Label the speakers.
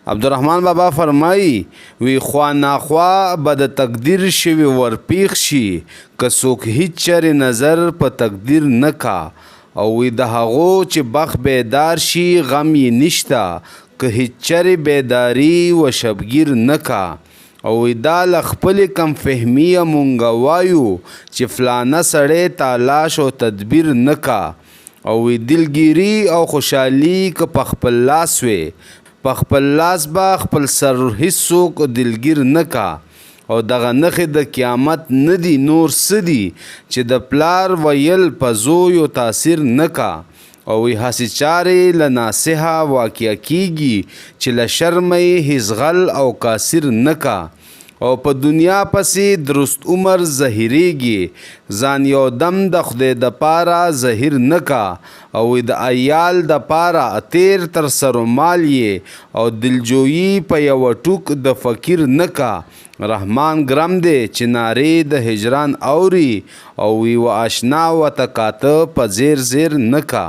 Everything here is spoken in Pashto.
Speaker 1: عبدالرحمن بابا فرمایي وی خوا ناخوا به د تقدیر شوي ورپیښ شي که څوک هیڅ چرې نظر په تقدیر نه کا او وی د هغو چې بخ بیدار شي غم یې نشته که هیڅ چرې بیداري و شبګیر نه کا او وی دا له خپلې کم فهمي مونږ وایو چې فلانه سړی تالاش او تدبیر نه کا او وی دلګیري او خوشحالي که په خپل لاس وي په خپل لاس به خپل سر هیڅوک دلګیر نه کا او دغه نښې د قیامت نه دي نور څه دي چې د پلار ویل په زویو تاثیر نه کا او وی هسې چارې له ناصحه واقع کیږي چې له شرمه یې هیڅ غل او کاسر نه کا او په دنیا پسې درست عمر زهیریږي ځان یو دم د خدای د پاره زهیر نه کا او د عیال د پاره تیر تر سرومال یې او دلجویي په یو ټوک د فقیر نه کا رحمان ګرم دی چې نارې د هجران اوري او وی و آشنا و تکاته په زیر زیر نه کا